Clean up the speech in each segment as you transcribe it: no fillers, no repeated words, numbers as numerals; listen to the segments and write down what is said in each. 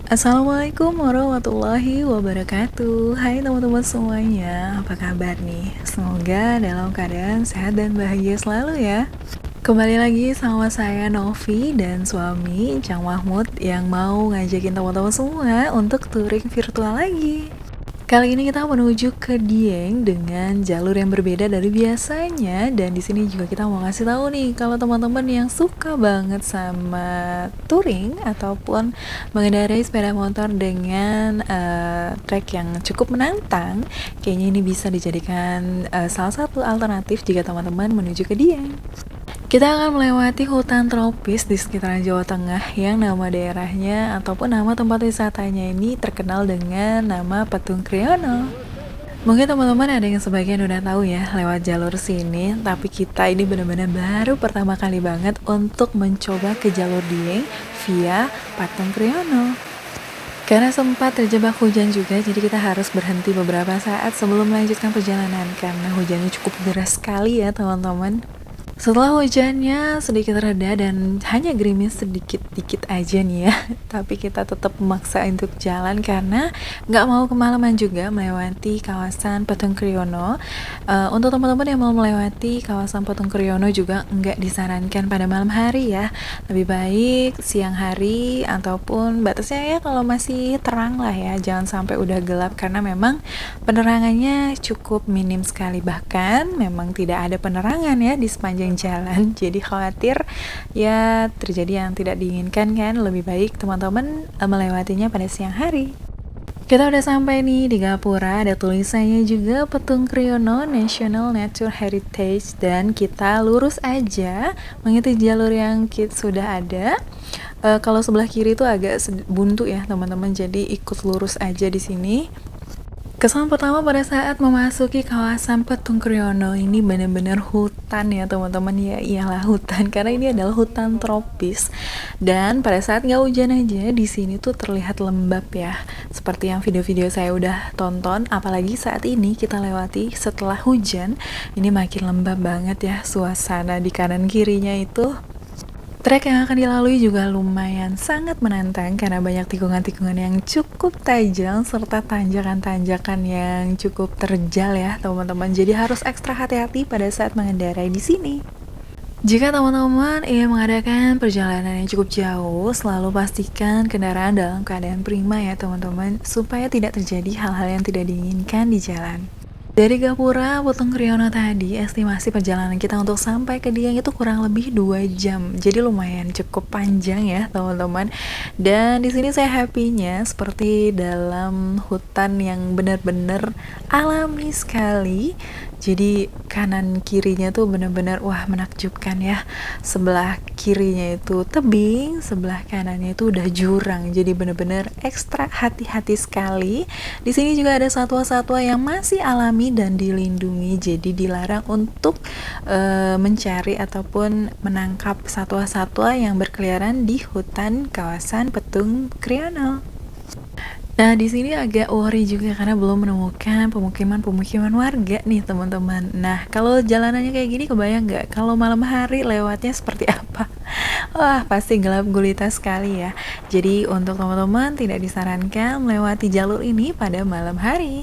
Assalamualaikum warahmatullahi wabarakatuh. Hai teman-teman semuanya, apa kabar nih? Semoga dalam keadaan sehat dan bahagia selalu ya. Kembali lagi sama saya Novi dan suami Cang Mahmud yang mau ngajakin teman-teman semua untuk touring virtual lagi. Kali ini kita menuju ke Dieng dengan jalur yang berbeda dari biasanya, dan di sini juga kita mau ngasih tahu nih kalau teman-teman yang suka banget sama touring ataupun mengendarai sepeda motor dengan trek yang cukup menantang, kayaknya ini bisa dijadikan salah satu alternatif jika teman-teman menuju ke Dieng. Kita akan melewati hutan tropis di sekitaran Jawa Tengah yang nama daerahnya ataupun nama tempat wisatanya ini terkenal dengan nama Petung Kriono. Mungkin teman-teman ada yang sebagian udah tahu ya lewat jalur sini, tapi kita ini benar-benar baru pertama kali banget untuk mencoba ke jalur Dieng via Patung Kriono. Karena sempat terjebak hujan juga, jadi kita harus berhenti beberapa saat sebelum melanjutkan perjalanan karena hujannya cukup deras sekali ya teman-teman. Setelah hujannya sedikit reda dan hanya gerimis sedikit-dikit aja nih ya, tapi kita tetap memaksa untuk jalan karena nggak mau kemalaman juga melewati kawasan Petung Kriono. Untuk teman-teman yang mau melewati kawasan Petung Kriono juga nggak disarankan pada malam hari ya, lebih baik siang hari ataupun batasnya ya kalau masih terang lah ya, jangan sampai udah gelap karena memang penerangannya cukup minim sekali, bahkan memang tidak ada penerangan ya di sepanjang jalan, jadi khawatir ya terjadi yang tidak diinginkan kan. Lebih baik teman-teman melewatinya pada siang hari. Kita udah sampai nih di Gapura, ada tulisannya juga Petung Kriono National Nature Heritage, dan kita lurus aja mengikuti jalur yang sudah ada. Kalau sebelah kiri itu agak buntu ya teman-teman, jadi ikut lurus aja di sini. Kesan pertama pada saat memasuki kawasan Petung Kriono ini benar-benar hutan ya teman-teman, ya iyalah hutan karena ini adalah hutan tropis, dan pada saat nggak hujan aja di sini tuh terlihat lembab ya, seperti yang video-video saya udah tonton. Apalagi saat ini kita lewati setelah hujan, ini makin lembab banget ya suasana di kanan kirinya itu. Trek yang akan dilalui juga lumayan sangat menantang karena banyak tikungan-tikungan yang cukup tajam serta tanjakan-tanjakan yang cukup terjal ya teman-teman. Jadi harus ekstra hati-hati pada saat mengendarai di sini. Jika teman-teman ingin mengadakan perjalanan yang cukup jauh, selalu pastikan kendaraan dalam keadaan prima ya teman-teman, supaya tidak terjadi hal-hal yang tidak diinginkan di jalan. Dari Gapura Petung Kriono tadi, estimasi perjalanan kita untuk sampai ke Dieng itu kurang lebih 2 jam. Jadi lumayan cukup panjang ya, teman-teman. Dan di sini saya happy-nya seperti dalam hutan yang benar-benar alami sekali. Jadi kanan kirinya tuh benar-benar wah menakjubkan ya. Sebelah kirinya itu tebing, sebelah kanannya itu udah jurang. Jadi benar-benar ekstra hati-hati sekali. Di sini juga ada satwa-satwa yang masih alami dan dilindungi, jadi dilarang untuk mencari ataupun menangkap satwa-satwa yang berkeliaran di hutan kawasan Petung Kriono. Nah, di sini agak worry juga karena belum menemukan pemukiman warga nih, teman-teman. Nah, kalau jalanannya kayak gini kebayang nggak kalau malam hari lewatnya seperti apa? Wah, pasti gelap gulita sekali ya. Jadi, untuk teman-teman tidak disarankan melewati jalur ini pada malam hari.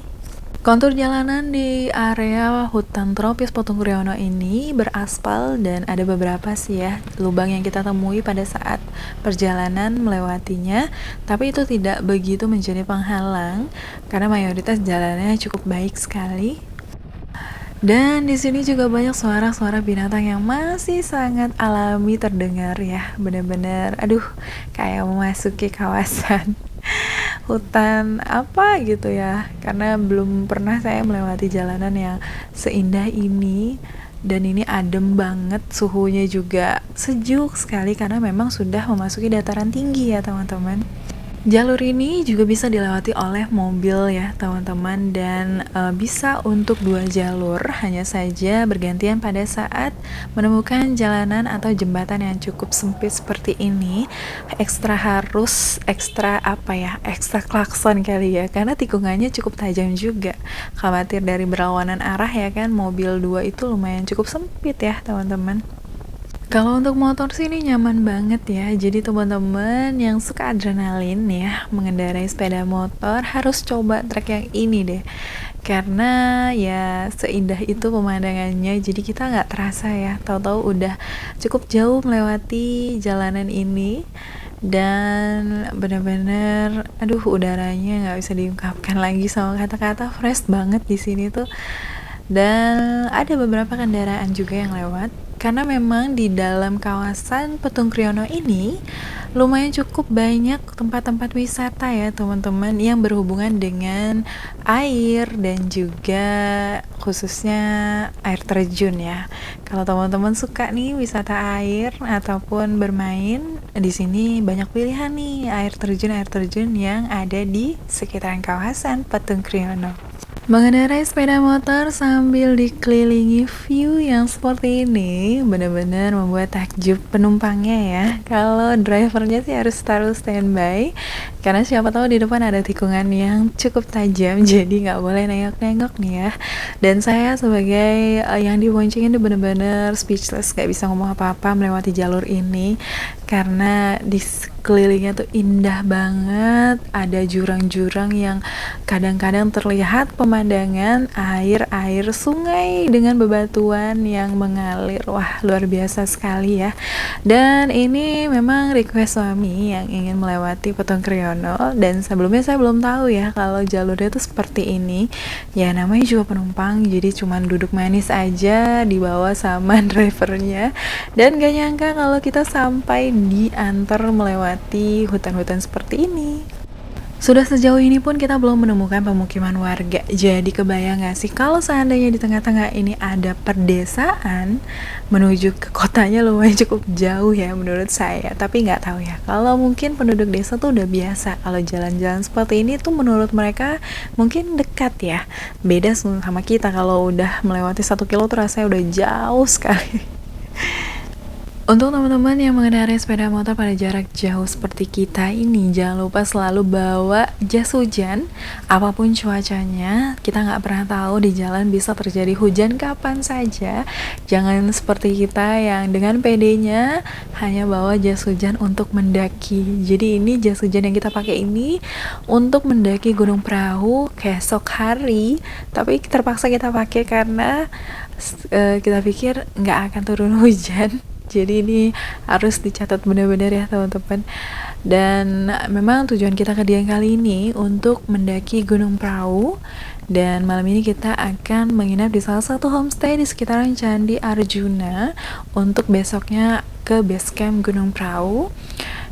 Kontur jalanan di area hutan tropis Petung Kriono ini beraspal dan ada beberapa sih ya lubang yang kita temui pada saat perjalanan melewatinya, tapi itu tidak begitu menjadi penghalang karena mayoritas jalannya cukup baik sekali. Dan di sini juga banyak suara-suara binatang yang masih sangat alami terdengar ya, benar-benar aduh kayak memasuki kawasan hutan apa gitu ya, karena belum pernah saya melewati jalanan yang seindah ini. Dan ini adem banget, suhunya juga sejuk sekali karena memang sudah memasuki dataran tinggi ya teman-teman. Jalur ini juga bisa dilewati oleh mobil ya teman-teman, dan bisa untuk 2 jalur, hanya saja bergantian pada saat menemukan jalanan atau jembatan yang cukup sempit seperti ini. Ekstra klakson kali ya, karena tikungannya cukup tajam juga, khawatir dari berlawanan arah ya kan, mobil 2 itu lumayan cukup sempit ya teman-teman. Kalau untuk motor sih ini nyaman banget ya. Jadi teman-teman yang suka adrenalin ya, mengendarai sepeda motor harus coba trek yang ini deh. Karena ya seindah itu pemandangannya, jadi kita nggak terasa ya, tahu-tahu udah cukup jauh melewati jalanan ini. Dan bener-bener, aduh udaranya nggak bisa diungkapkan lagi sama kata-kata, fresh banget di sini tuh. Dan ada beberapa kendaraan juga yang lewat karena memang di dalam kawasan Petung Kriono ini lumayan cukup banyak tempat-tempat wisata ya teman-teman yang berhubungan dengan air dan juga khususnya air terjun ya. Kalau teman-teman suka nih wisata air ataupun bermain, di sini banyak pilihan nih air terjun yang ada di sekitaran kawasan Petung Kriono. Mengendarai sepeda motor sambil dikelilingi view yang seperti ini benar-benar membuat takjub penumpangnya ya. Kalau drivernya sih harus taruh standby karena siapa tahu di depan ada tikungan yang cukup tajam, jadi nggak boleh nengok-nengok nih ya. Dan saya sebagai yang diboncengin itu benar-benar speechless, nggak bisa ngomong apa-apa melewati jalur ini karena di kelilingnya tuh indah banget, ada jurang-jurang yang kadang-kadang terlihat pemandangan air sungai dengan bebatuan yang mengalir. Wah, luar biasa sekali ya. Dan ini memang request suami yang ingin melewati Petung Kriono, dan sebelumnya saya belum tahu ya kalau jalurnya tuh seperti ini. Ya namanya juga penumpang, jadi cuman duduk manis aja dibawa sama drivernya. Dan gak nyangka kalau kita sampai diantar melewati hutan-hutan seperti ini. Sudah sejauh ini pun kita belum menemukan pemukiman warga. Jadi kebayang gak sih kalau seandainya di tengah-tengah ini ada perdesaan, menuju ke kotanya lumayan cukup jauh ya menurut saya. Tapi nggak tahu ya, kalau mungkin penduduk desa tuh udah biasa kalau jalan-jalan seperti ini tuh menurut mereka mungkin dekat ya. Beda sama kita, kalau udah melewati 1 kilo tuh rasanya udah jauh sekali. Untuk teman-teman yang mengendarai sepeda motor pada jarak jauh seperti kita ini, jangan lupa selalu bawa jas hujan. Apapun cuacanya, kita nggak pernah tahu di jalan bisa terjadi hujan kapan saja. Jangan seperti kita yang dengan pedenya hanya bawa jas hujan untuk mendaki. Jadi ini jas hujan yang kita pakai ini untuk mendaki Gunung Prau keesok hari, tapi terpaksa kita pakai karena kita pikir nggak akan turun hujan. Jadi ini harus dicatat benar-benar ya teman-teman. Dan memang tujuan kita ke Dieng kali ini untuk mendaki Gunung Prau. Dan malam ini kita akan menginap di salah satu homestay di sekitaran Candi Arjuna untuk besoknya ke base camp Gunung Prau.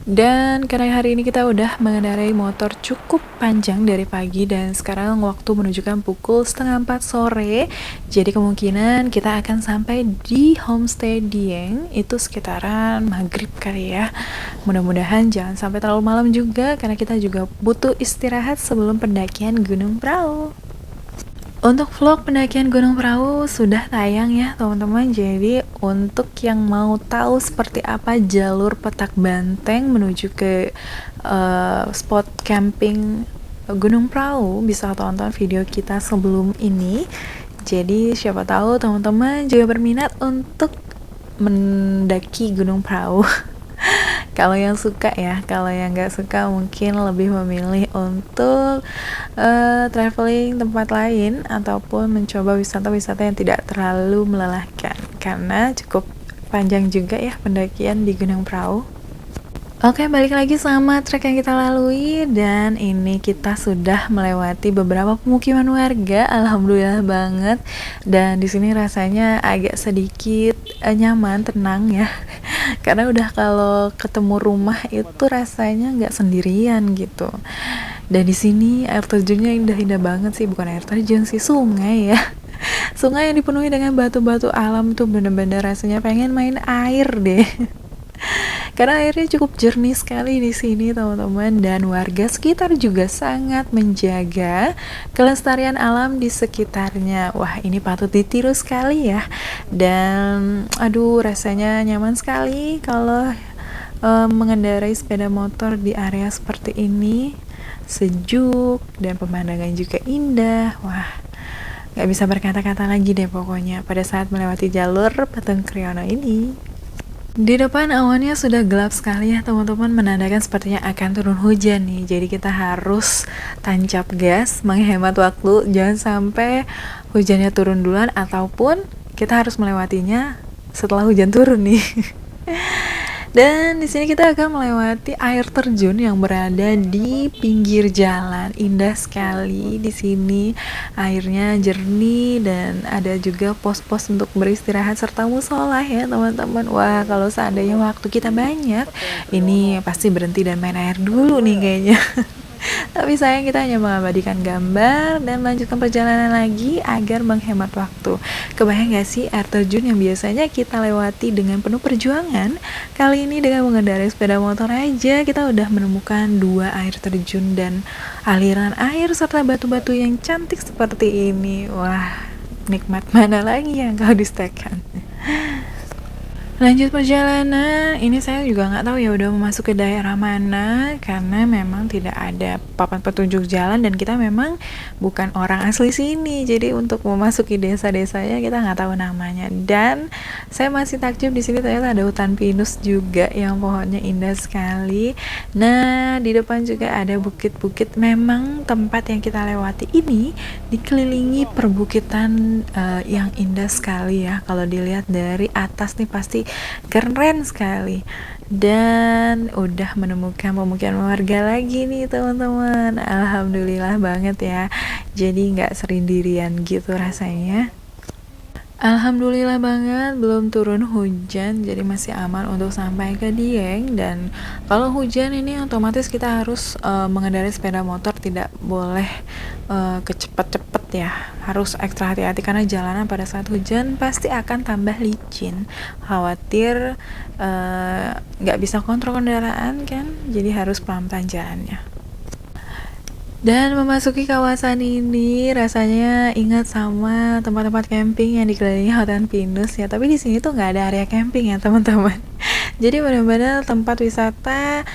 Dan karena hari ini kita udah mengendarai motor cukup panjang dari pagi dan sekarang waktu menunjukkan pukul 3:30 sore. Jadi kemungkinan kita akan sampai di homestay Dieng itu sekitaran maghrib kali ya. Mudah-mudahan jangan sampai terlalu malam juga karena kita juga butuh istirahat sebelum pendakian Gunung Prau. Untuk vlog pendakian Gunung Prau sudah tayang ya teman-teman. Jadi untuk yang mau tahu seperti apa jalur Petak Banteng menuju ke spot camping Gunung Prau, bisa tonton video kita sebelum ini. Jadi siapa tahu teman-teman juga berminat untuk mendaki Gunung Prau. Kalau yang suka ya, kalau yang nggak suka mungkin lebih memilih untuk traveling tempat lain ataupun mencoba wisata-wisata yang tidak terlalu melelahkan karena cukup panjang juga ya pendakian di Gunung Prau. Oke, balik lagi sama trek yang kita lalui dan ini kita sudah melewati beberapa pemukiman warga, alhamdulillah banget. Dan di sini rasanya agak sedikit nyaman, tenang ya. Karena udah kalau ketemu rumah itu rasanya nggak sendirian gitu. Dan di sini air terjunnya indah-indah banget sih, bukan air terjun sih, sungai ya. Sungai yang dipenuhi dengan batu-batu alam tuh bener-bener rasanya pengen main air deh. Karena airnya cukup jernih sekali di sini teman-teman, dan warga sekitar juga sangat menjaga kelestarian alam di sekitarnya. Wah, ini patut ditiru sekali ya. Dan aduh rasanya nyaman sekali kalau mengendarai sepeda motor di area seperti ini. Sejuk dan pemandangan juga indah. Wah, gak bisa berkata-kata lagi deh pokoknya pada saat melewati jalur Petung Kriono ini. Di depan awannya sudah gelap sekali ya teman-teman, menandakan sepertinya akan turun hujan nih. Jadi kita harus tancap gas, menghemat waktu, jangan sampai hujannya turun duluan ataupun kita harus melewatinya setelah hujan turun nih. Dan di sini kita akan melewati air terjun yang berada di pinggir jalan. Indah sekali di sini. Airnya jernih dan ada juga pos-pos untuk beristirahat serta musola ya, teman-teman. Wah, kalau seandainya waktu kita banyak, ini pasti berhenti dan main air dulu nih kayaknya. Tapi sayang kita hanya mengabadikan gambar dan melanjutkan perjalanan lagi agar menghemat waktu. Kebayang gak sih air terjun yang biasanya kita lewati dengan penuh perjuangan? Kali ini dengan mengendarai sepeda motor aja kita udah menemukan dua air terjun dan aliran air serta batu-batu yang cantik seperti ini. Wah, nikmat mana lagi yang kau dustakan? Lanjut perjalanan, ini saya juga nggak tahu ya udah memasuki daerah mana karena memang tidak ada papan petunjuk jalan dan kita memang bukan orang asli sini. Jadi untuk memasuki desa-desanya kita nggak tahu namanya. Dan saya masih takjub di sini ternyata ada hutan pinus juga yang pohonnya indah sekali. Nah, di depan juga ada bukit-bukit. Memang tempat yang kita lewati ini dikelilingi perbukitan yang indah sekali ya. Kalau dilihat dari atas nih pasti keren sekali. Dan udah menemukan pemukiman warga lagi nih teman-teman. Alhamdulillah banget ya. Jadi nggak sendirian gitu rasanya. Alhamdulillah banget belum turun hujan, jadi masih aman untuk sampai ke Dieng. Dan kalau hujan ini otomatis kita harus mengendarai sepeda motor, tidak boleh kecepet-cepet ya, harus ekstra hati-hati karena jalanan pada saat hujan pasti akan tambah licin. Khawatir nggak bisa kontrol kendaraan kan, jadi harus pelan-pelan jalannya. Dan memasuki kawasan ini rasanya ingat sama tempat-tempat camping yang dikelilingi hutan pinus ya. Tapi di sini tuh nggak ada area camping ya teman-teman. Jadi benar-benar tempat wisata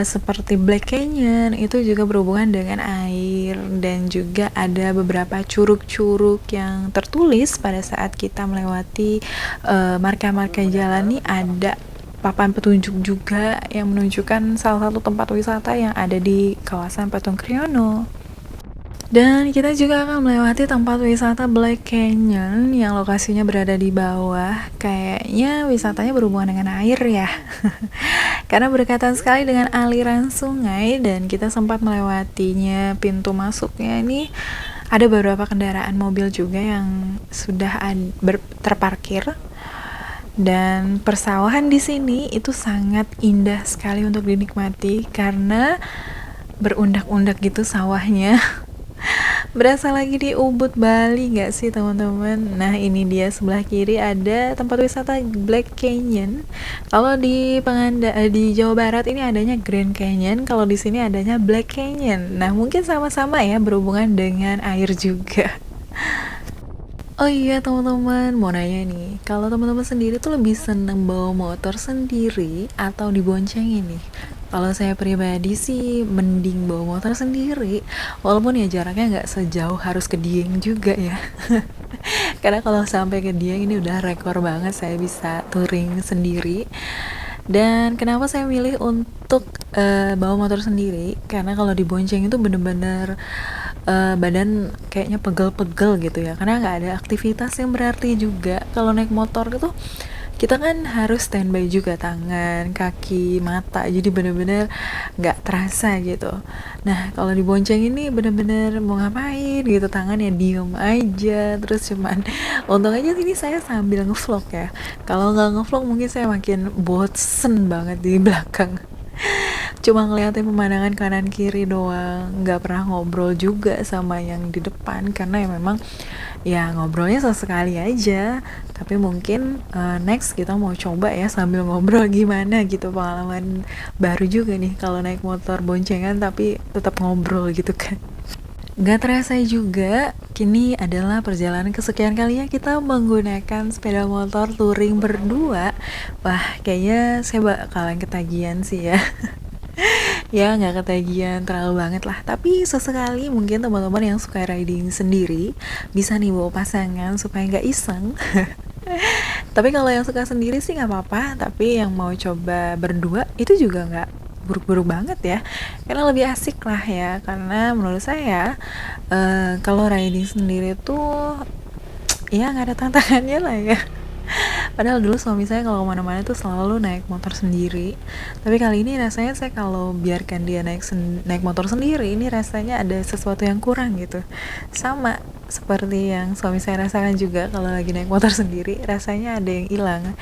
seperti Black Canyon itu juga berhubungan dengan air dan juga ada beberapa curug-curug yang tertulis pada saat kita melewati marka-marka jalan nih, ada papan petunjuk juga yang menunjukkan salah satu tempat wisata yang ada di kawasan Patung Kriono. Dan kita juga akan melewati tempat wisata Black Canyon yang lokasinya berada di bawah. Kayaknya wisatanya berhubungan dengan air ya. Karena berdekatan sekali dengan aliran sungai dan kita sempat melewatinya. Pintu masuknya ini ada beberapa kendaraan mobil juga yang sudah terparkir. Dan persawahan di sini itu sangat indah sekali untuk dinikmati karena berundak-undak gitu sawahnya. Berasa lagi di Ubud, Bali gak sih teman-teman? Nah ini dia sebelah kiri ada tempat wisata Black Canyon. Kalau di di Jawa Barat ini adanya Grand Canyon, kalau di sini adanya Black Canyon. Nah mungkin sama-sama ya berhubungan dengan air juga. Oh iya teman-teman, mau nanya nih, kalau teman-teman sendiri tuh lebih seneng bawa motor sendiri atau diboncengin nih? Kalau saya pribadi sih mending bawa motor sendiri, walaupun ya jaraknya nggak sejauh harus ke Dieng juga ya. Karena kalau sampai ke Dieng ini udah rekor banget saya bisa touring sendiri. Dan kenapa saya milih untuk bawa motor sendiri? Karena kalau dibonceng itu bener-bener badan kayaknya pegel-pegel gitu ya, karena nggak ada aktivitas yang berarti juga. Kalau naik motor itu kita kan harus standby juga tangan, kaki, mata, jadi bener-bener nggak terasa gitu. Nah kalau dibonceng ini bener-bener mau ngapain gitu, tangan ya diem aja terus cuman untung aja sini saya sambil ngevlog ya. Kalau nggak ngevlog mungkin saya makin bosen banget di belakang. Cuma ngeliatin pemandangan kanan kiri doang, nggak pernah ngobrol juga sama yang di depan karena ya memang ya ngobrolnya sesekali aja. Tapi mungkin next kita mau coba ya sambil ngobrol gimana gitu, pengalaman baru juga nih kalau naik motor boncengan tapi tetap ngobrol gitu kan. Gak terasa juga, kini adalah perjalanan kesekian kalinya kita menggunakan sepeda motor touring berdua. Wah, kayaknya saya bakalan ketagihan sih ya. Ya nggak ketagihan terlalu banget lah, tapi sesekali mungkin teman-teman yang suka riding sendiri bisa nih bawa pasangan supaya nggak iseng. Tapi kalau yang suka sendiri sih nggak apa-apa, tapi yang mau coba berdua itu juga nggak buruk-buruk banget ya, karena lebih asik lah ya, karena menurut saya kalau riding sendiri tuh ya nggak ada tantangannya lah ya. Padahal dulu suami saya kalau kemana-mana tuh selalu naik motor sendiri. Tapi kali ini rasanya saya kalau biarkan dia naik motor sendiri, ini rasanya ada sesuatu yang kurang gitu. Sama seperti yang suami saya rasakan juga kalau lagi naik motor sendiri, rasanya ada yang hilang.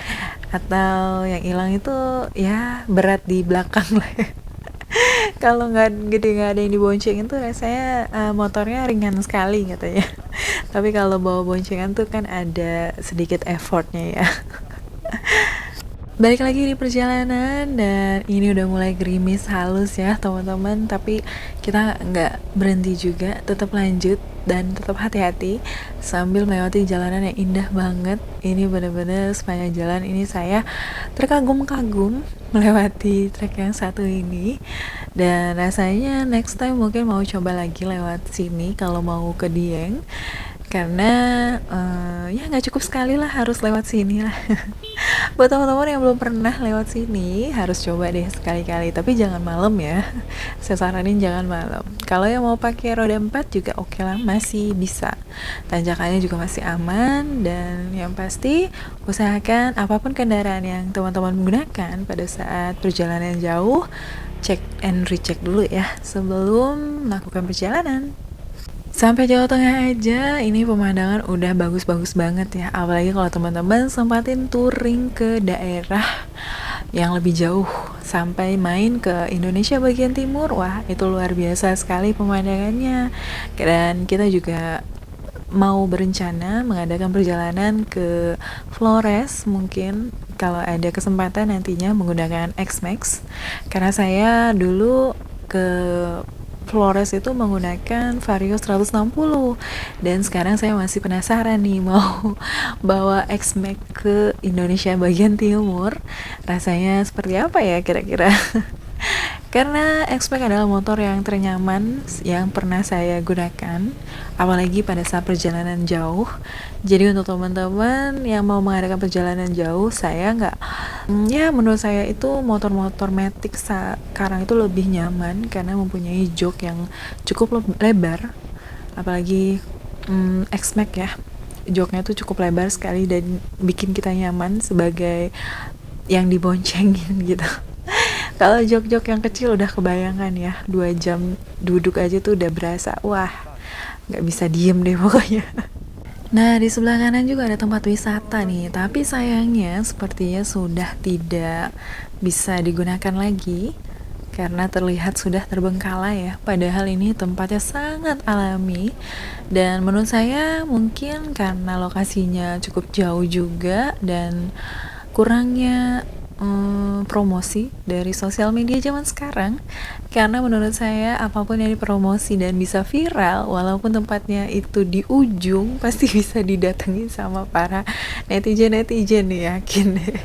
Atau yang hilang itu ya berat di belakang lah ya. Kalau nggak gede, nggak ada yang diboncengin tuh rasanya motornya ringan sekali katanya. Tapi kalau bawa boncengan tuh kan ada sedikit effortnya ya. Balik lagi di perjalanan dan ini udah mulai gerimis halus ya teman-teman, tapi kita nggak berhenti juga, tetap lanjut dan tetap hati-hati sambil melewati jalanan yang indah banget. Ini bener-bener sepanjang jalan ini saya terkagum-kagum melewati trek yang satu ini, dan rasanya next time mungkin mau coba lagi lewat sini kalau mau ke Dieng, karena ya nggak cukup sekali lah, harus lewat sini lah. Buat teman-teman yang belum pernah lewat sini harus coba deh sekali-kali, tapi jangan malam ya. Saya saranin jangan malam. Kalau yang mau pakai roda 4 juga oke lah, masih bisa, tanjakannya juga masih aman. Dan yang pasti usahakan apapun kendaraan yang teman-teman menggunakan pada saat perjalanan jauh, cek and recheck dulu ya sebelum melakukan perjalanan. Sampai Jawa Tengah aja ini pemandangan udah bagus-bagus banget ya. Apalagi kalau teman-teman sempatin touring ke daerah yang lebih jauh sampai main ke Indonesia bagian timur. Wah, itu luar biasa sekali pemandangannya. Dan kita juga mau berencana mengadakan perjalanan ke Flores mungkin kalau ada kesempatan nantinya menggunakan X-Max, karena saya dulu ke Flores itu menggunakan Vario 160, dan sekarang saya masih penasaran nih mau bawa X-Max ke Indonesia bagian timur, rasanya seperti apa ya kira-kira. Karena X-Max adalah motor yang ternyaman yang pernah saya gunakan, apalagi pada saat perjalanan jauh. Jadi untuk teman-teman yang mau mengadakan perjalanan jauh, saya nggak, ya menurut saya itu motor-motor Matic sekarang itu lebih nyaman karena mempunyai jok yang cukup lebar, apalagi X-Max ya. Joknya tuh cukup lebar sekali dan bikin kita nyaman sebagai yang diboncengin gitu. Kalau jok-jok yang kecil udah kebayangan ya, 2 jam duduk aja tuh udah berasa, wah nggak bisa diem deh pokoknya. Nah, di sebelah kanan juga ada tempat wisata nih, tapi sayangnya sepertinya sudah tidak bisa digunakan lagi karena terlihat sudah terbengkalai ya. Padahal ini tempatnya sangat alami, dan menurut saya mungkin karena lokasinya cukup jauh juga dan kurangnya promosi dari sosial media zaman sekarang. Karena menurut saya apapun yang dipromosi dan bisa viral, walaupun tempatnya itu di ujung, pasti bisa didatangi sama para netizen nih, yakin deh.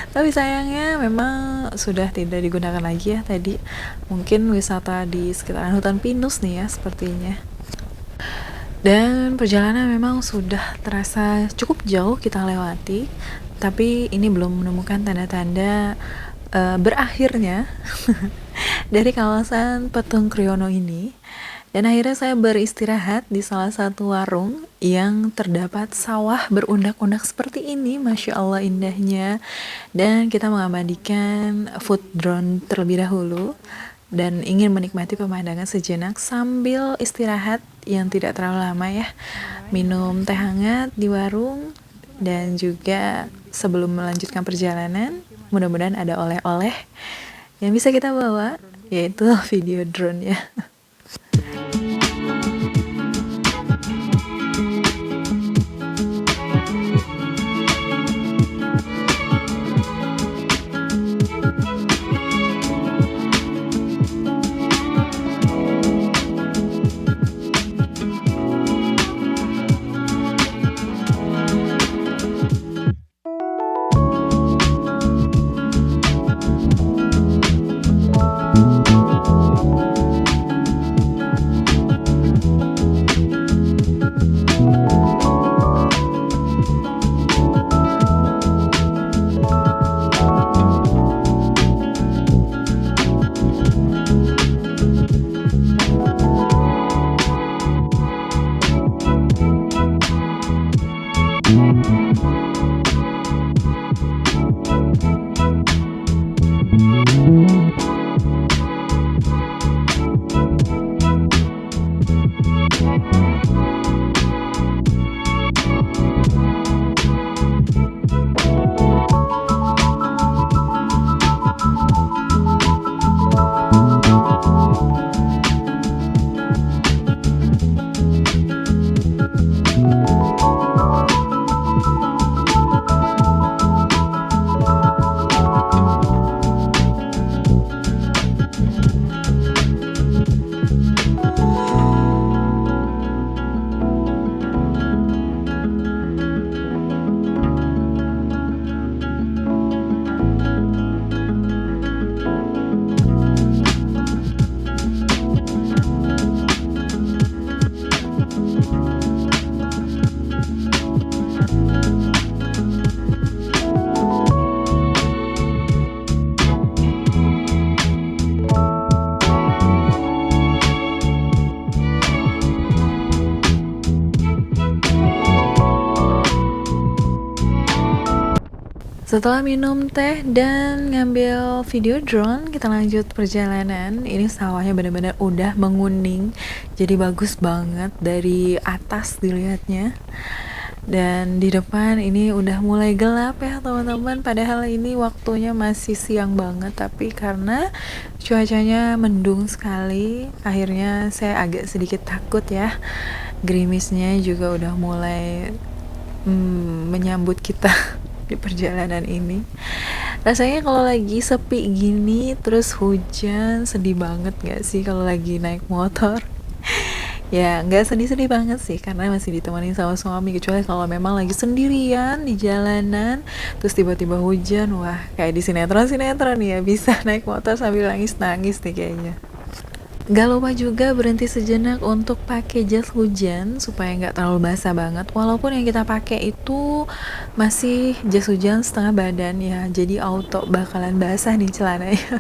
Tapi sayangnya memang sudah tidak digunakan lagi ya tadi. Mungkin wisata di sekitaran hutan pinus nih ya sepertinya. Dan perjalanan memang sudah terasa cukup jauh kita lewati, tapi ini belum menemukan tanda-tanda berakhirnya dari kawasan Petung Kriono ini. Dan akhirnya saya beristirahat di salah satu warung yang terdapat sawah berundak-undak seperti ini, Masya Allah indahnya. Dan kita mengabadikan food drone terlebih dahulu dan ingin menikmati pemandangan sejenak sambil istirahat yang tidak terlalu lama ya. Minum teh hangat di warung, dan juga sebelum melanjutkan perjalanan mudah-mudahan ada oleh-oleh yang bisa kita bawa, yaitu video drone ya. Setelah minum teh dan ngambil video drone, kita lanjut perjalanan. Ini sawahnya benar-benar udah menguning, jadi bagus banget dari atas dilihatnya. Dan di depan ini udah mulai gelap ya teman-teman, padahal ini waktunya masih siang banget, tapi karena cuacanya mendung sekali, akhirnya saya agak sedikit takut ya. Gerimisnya juga udah mulai menyambut kita di perjalanan ini. Rasanya kalau lagi sepi gini terus hujan, sedih banget gak sih kalau lagi naik motor? Ya nggak sedih-sedih banget sih karena masih ditemani sama suami, kecuali kalau memang lagi sendirian di jalanan terus tiba-tiba hujan, wah kayak di sinetron-sinetron ya, bisa naik motor sambil nangis-nangis nih kayaknya. Gak lupa juga berhenti sejenak untuk pakai jas hujan supaya nggak terlalu basah banget. Walaupun yang kita pakai itu masih jas hujan setengah badan ya, jadi auto bakalan basah nih celananya.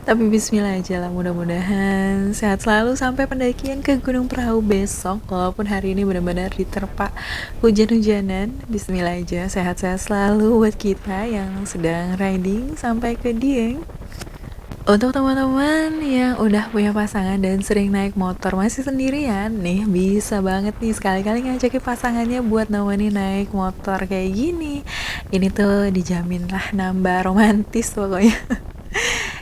Tapi bismillah aja lah, mudah-mudahan sehat selalu sampai pendakian ke Gunung Perahu besok. Walaupun hari ini benar-benar diterpa hujan-hujanan, bismillah aja, sehat-sehat selalu buat kita yang sedang riding sampai ke Dieng. Untuk teman-teman yang udah punya pasangan dan sering naik motor masih sendirian nih, bisa banget nih sekali-kali ngajakin pasangannya buat nemenin naik motor kayak gini. Ini tuh dijamin lah nambah romantis pokoknya.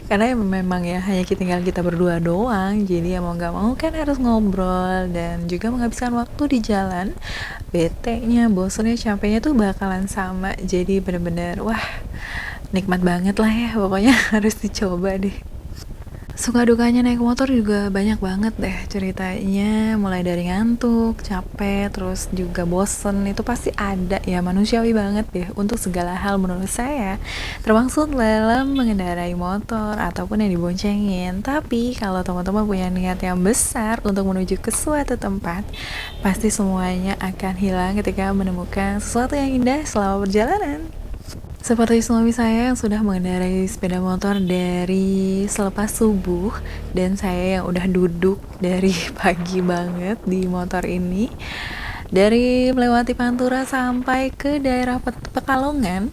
Karena memang ya hanya tinggal kita berdua doang, jadi ya mau gak mau kan harus ngobrol dan juga menghabiskan waktu di jalan. Bete-nya, bosennya, capeknya tuh bakalan sama, jadi bener-bener wah nikmat banget lah ya, pokoknya harus dicoba deh. Suka dukanya naik motor juga banyak banget deh ceritanya, mulai dari ngantuk, capek, terus juga bosen, itu pasti ada ya, manusiawi banget deh untuk segala hal menurut saya, termasuk dalam mengendarai motor ataupun yang diboncengin. Tapi kalau teman-teman punya niat yang besar untuk menuju ke suatu tempat, pasti semuanya akan hilang ketika menemukan sesuatu yang indah selama perjalanan. Seperti suami saya yang sudah mengendarai sepeda motor dari selepas subuh, dan saya yang udah duduk dari pagi banget di motor ini, dari melewati Pantura sampai ke daerah Pekalongan,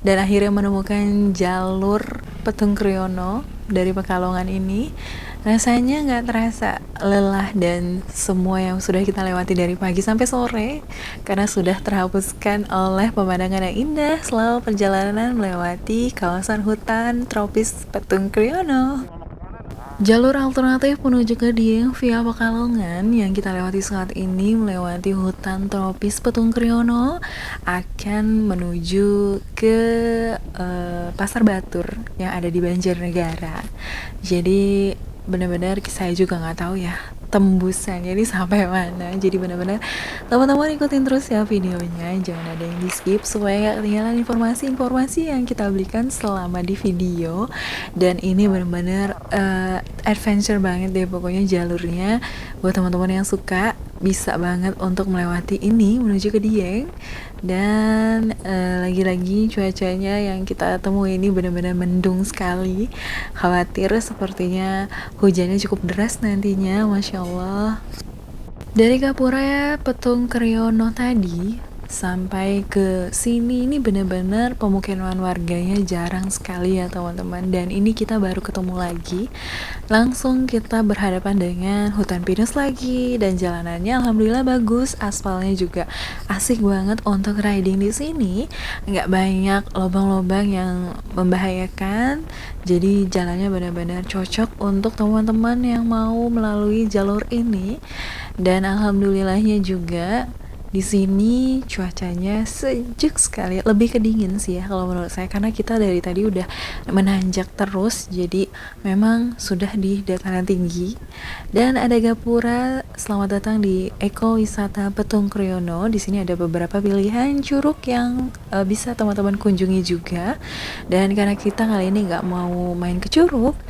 dan akhirnya menemukan jalur Petung Kriono. Dari Pekalongan ini rasanya nggak terasa lelah dan semua yang sudah kita lewati dari pagi sampai sore, karena sudah terhapuskan oleh pemandangan yang indah selama perjalanan melewati kawasan hutan tropis Petung Kriono. Jalur alternatif menuju ke Dieng via Pekalongan yang kita lewati saat ini melewati hutan tropis Petung Kriono, akan menuju ke Pasar Batur yang ada di Banjarnegara. Jadi benar-benar saya juga nggak tahu ya tembusannya ini sampai mana. Jadi benar-benar teman-teman ikutin terus ya videonya, jangan ada yang di skip supaya nggak ketinggalan informasi-informasi yang kita berikan selama di video. Dan ini benar-benar adventure banget deh pokoknya jalurnya. Buat teman-teman yang suka, bisa banget untuk melewati ini menuju ke Dieng. Dan lagi-lagi cuacanya yang kita temui ini benar-benar mendung sekali, khawatir sepertinya hujannya cukup deras nantinya, Masya Allah. Dari Gapura Petung Kriono tadi sampai ke sini ini benar-benar pemukiman warganya jarang sekali ya teman-teman, dan ini kita baru ketemu lagi, langsung kita berhadapan dengan hutan pinus lagi. Dan jalanannya alhamdulillah bagus, aspalnya juga asik banget untuk riding di sini, nggak banyak lubang-lubang yang membahayakan, jadi jalannya benar-benar cocok untuk teman-teman yang mau melalui jalur ini. Dan alhamdulillahnya juga di sini cuacanya sejuk sekali, lebih ke dingin sih ya kalau menurut saya, karena kita dari tadi udah menanjak terus, jadi memang sudah di dataran tinggi. Dan ada Gapura, selamat datang di Eko Wisata Petung Kriono. Di sini ada beberapa pilihan curug yang bisa teman-teman kunjungi juga. Dan karena kita kali ini nggak mau main ke curug,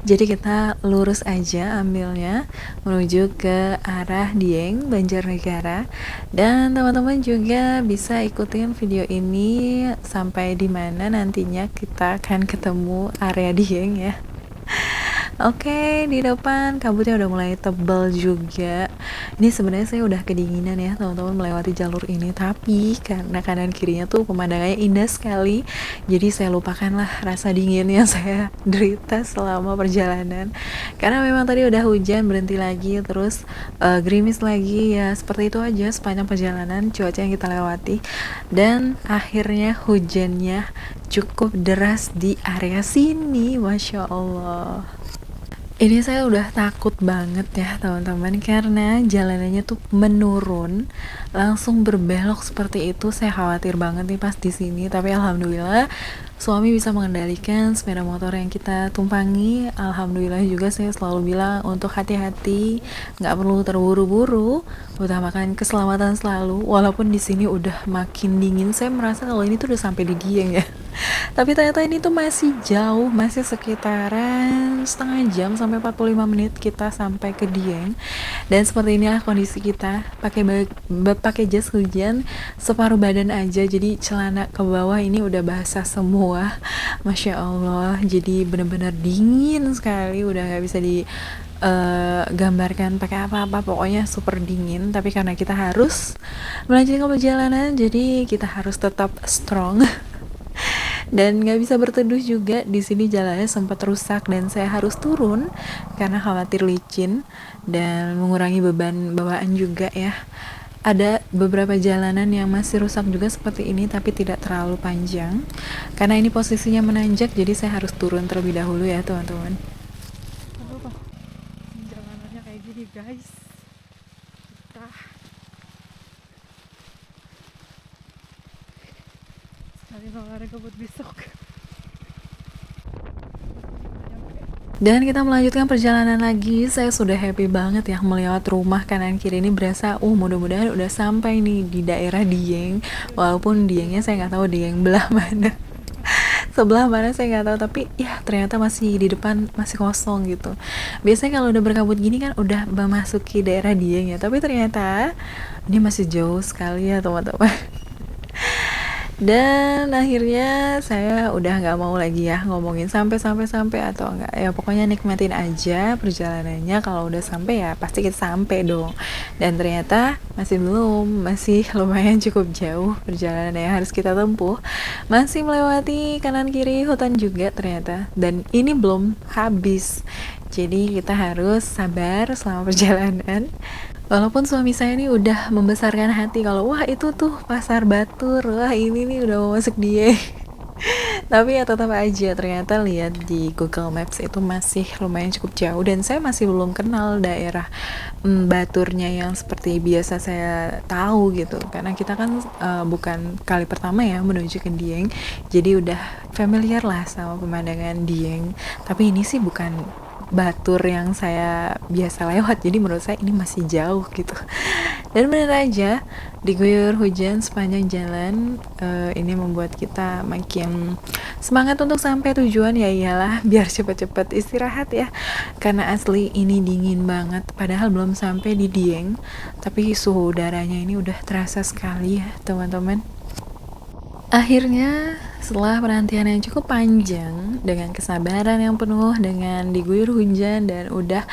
jadi kita lurus aja ambilnya menuju ke arah Dieng, Banjarnegara. Dan teman-teman juga bisa ikutin video ini sampai di mana nantinya kita akan ketemu area Dieng ya. Oke, di depan kabutnya udah mulai tebal juga. Ini sebenarnya saya udah kedinginan ya teman-teman melewati jalur ini, tapi karena kanan kirinya tuh pemandangannya indah sekali, jadi saya lupakanlah rasa dingin yang saya derita selama perjalanan. Karena memang tadi udah hujan, berhenti lagi, terus gerimis lagi, ya seperti itu aja sepanjang perjalanan cuaca yang kita lewati. Dan akhirnya hujannya cukup deras di area sini, Masya Allah. Ini saya udah takut banget ya teman-teman, karena jalanannya tuh menurun langsung berbelok seperti itu. Saya khawatir banget nih pas di sini, tapi alhamdulillah suami bisa mengendalikan sepeda motor yang kita tumpangi. Alhamdulillah juga saya selalu bilang untuk hati-hati, nggak perlu terburu-buru, utamakan keselamatan selalu. Walaupun di sini udah makin dingin, saya merasa kalau ini tuh udah sampai di Dieng ya. Tapi ternyata ini tuh masih jauh, masih sekitaran setengah jam sampai 45 menit kita sampai ke Dieng. Dan seperti inilah kondisi kita, pakai jas hujan separuh badan aja, jadi celana ke bawah ini udah basah semua. Masya Allah, jadi benar-benar dingin sekali, udah nggak bisa di gambarkan pakai apa-apa, pokoknya super dingin. Tapi karena kita harus melanjutkan perjalanan, jadi kita harus tetap strong. Dan nggak bisa berteduh juga. Di sini jalannya sempat rusak dan saya harus turun karena khawatir licin dan mengurangi beban bawaan juga ya. Ada beberapa jalanan yang masih rusak juga seperti ini, tapi tidak terlalu panjang karena ini posisinya menanjak, jadi saya harus turun terlebih dahulu ya teman-teman. Aduh, jalanannya kayak gini guys. Kita sekali olahraga buat besok. Dan kita melanjutkan perjalanan lagi. Saya sudah happy banget ya melewat rumah kanan kiri ini, berasa mudah-mudahan udah sampai nih di daerah Dieng. Walaupun Diengnya saya nggak tahu Dieng belah mana. Sebelah mana saya nggak tahu, tapi ya ternyata masih di depan, masih kosong gitu. Biasanya kalau udah berkabut gini kan udah memasuki daerah Dieng ya, tapi ternyata ini masih jauh sekali ya teman-teman. Dan akhirnya saya udah nggak mau lagi ya ngomongin sampai atau enggak, ya pokoknya nikmatin aja perjalanannya. Kalau udah sampai ya pasti kita sampai dong. Dan ternyata masih belum, masih lumayan cukup jauh perjalanan yang harus kita tempuh, masih melewati kanan kiri hutan juga ternyata, dan ini belum habis, jadi kita harus sabar selama perjalanan. Walaupun suami saya ini udah membesarkan hati kalau wah itu tuh pasar Batur, wah ini nih udah mau masuk dia. Tapi ya tetap aja ternyata lihat di Google Maps itu masih lumayan cukup jauh, dan saya masih belum kenal daerah Baturnya yang seperti biasa saya tahu gitu. Karena kita kan bukan kali pertama ya menuju ke Dieng, jadi udah familiar lah sama pemandangan Dieng. Tapi ini sih bukan Batur yang saya biasa lewat, jadi menurut saya ini masih jauh gitu. Dan bener aja diguyur hujan sepanjang jalan. Ini membuat kita makin semangat untuk sampai tujuan. Ya iyalah, biar cepet-cepet istirahat ya, karena asli ini dingin banget. Padahal belum sampai di Dieng, tapi suhu udaranya ini udah terasa sekali ya teman-teman. Akhirnya setelah penantian yang cukup panjang, dengan kesabaran yang penuh, dengan diguyur hujan, dan udah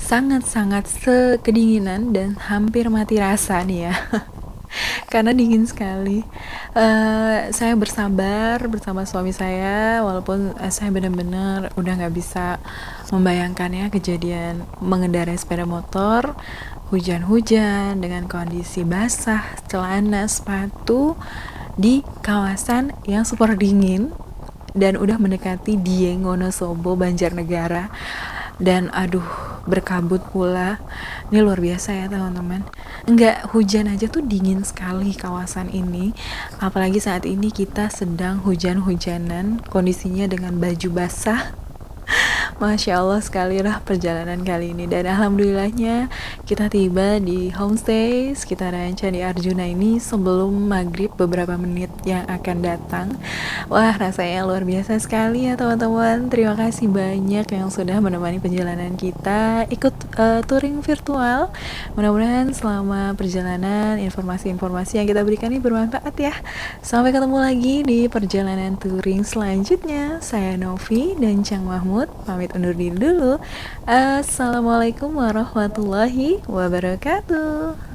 sangat-sangat sekedinginan dan hampir mati rasa nih ya. Karena dingin sekali. Saya bersabar bersama suami saya, walaupun saya benar-benar udah nggak bisa membayangkan ya kejadian mengendarai sepeda motor hujan-hujan dengan kondisi basah, celana, sepatu di kawasan yang super dingin dan udah mendekati Dieng, Wonosobo, Banjarnegara. Dan aduh, berkabut pula. Ini luar biasa ya teman-teman. Enggak hujan aja tuh dingin sekali kawasan ini. Apalagi saat ini kita sedang hujan-hujanan, kondisinya dengan baju basah. Masya Allah sekali lah perjalanan kali ini. Dan alhamdulillahnya kita tiba di homestay sekitaran Candi Arjuna ini sebelum maghrib beberapa menit yang akan datang. Wah, rasanya luar biasa sekali ya teman-teman. Terima kasih banyak yang sudah menemani perjalanan kita, ikut touring virtual. Mudah-mudahan selama perjalanan informasi-informasi yang kita berikan ini bermanfaat ya. Sampai ketemu lagi di perjalanan touring selanjutnya. Saya Novi dan Cang Mahmud pamit pamit undur diri dulu. Assalamualaikum warahmatullahi wabarakatuh.